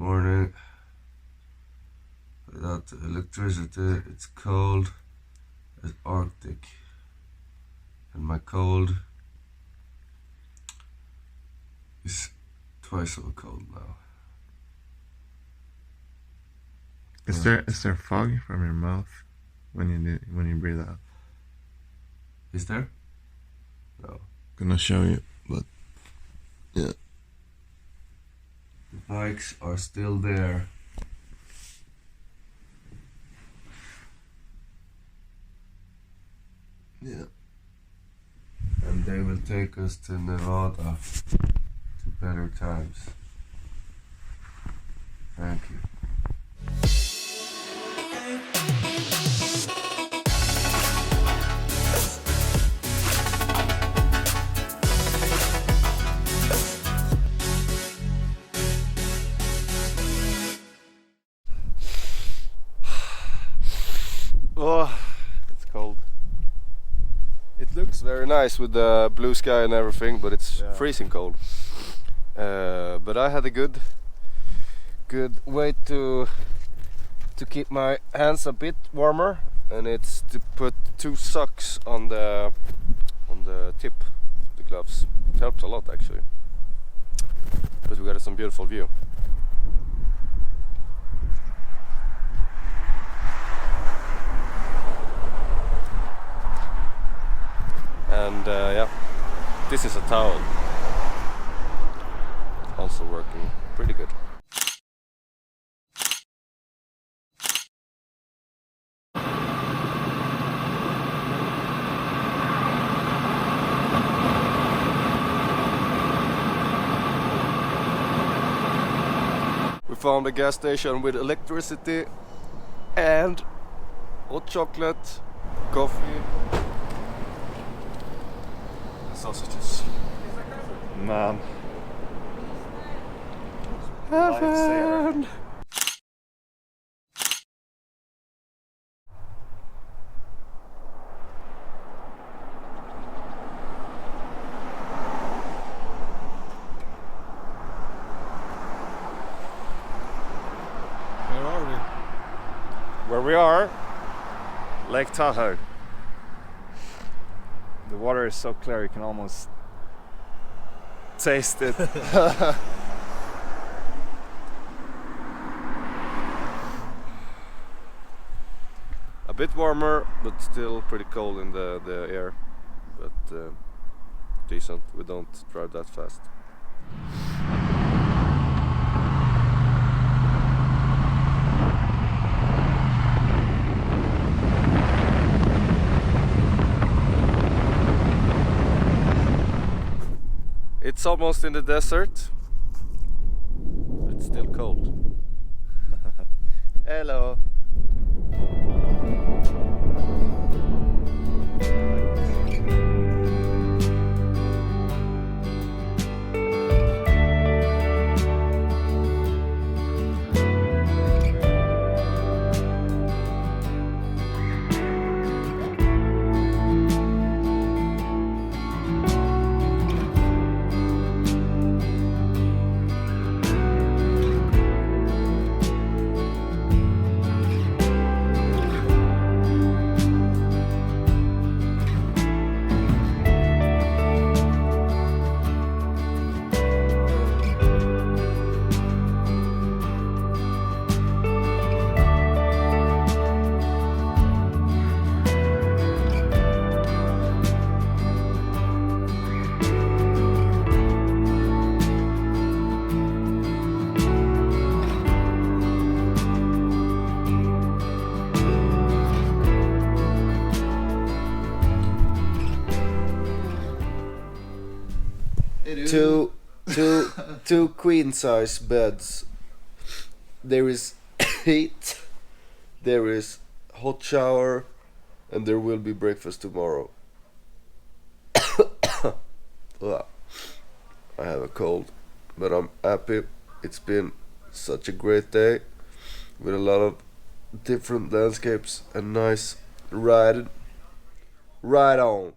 morning without electricity. It's cold as Arctic, and my cold is twice so cold now. Is there fog from your mouth when you breathe out? Is there? No. Gonna show you, but yeah. The bikes are still there. Yeah. And they will take us to Nevada to better times. Thank you. Oh, it's cold. It looks very nice with the blue sky and everything, but it's freezing cold. But I had a good way to keep my hands a bit warmer, and it's to put 2 socks on the tip of the gloves. It helps a lot actually, but we got some beautiful view. And yeah, this is a towel, also working pretty good. We found a gas station with electricity and hot chocolate, coffee, sausages. Man. Heaven. Where are we? Where we are, Lake Tahoe. The water is so clear you can almost taste it. A bit warmer, but still pretty cold in the air. But decent. We don't drive that fast. It's almost in the desert. It's still cold. Hello. Two queen size beds. There is heat, there is hot shower, and there will be breakfast tomorrow. Well, I have a cold, but I'm happy. It's been such a great day with a lot of different landscapes and nice ride on.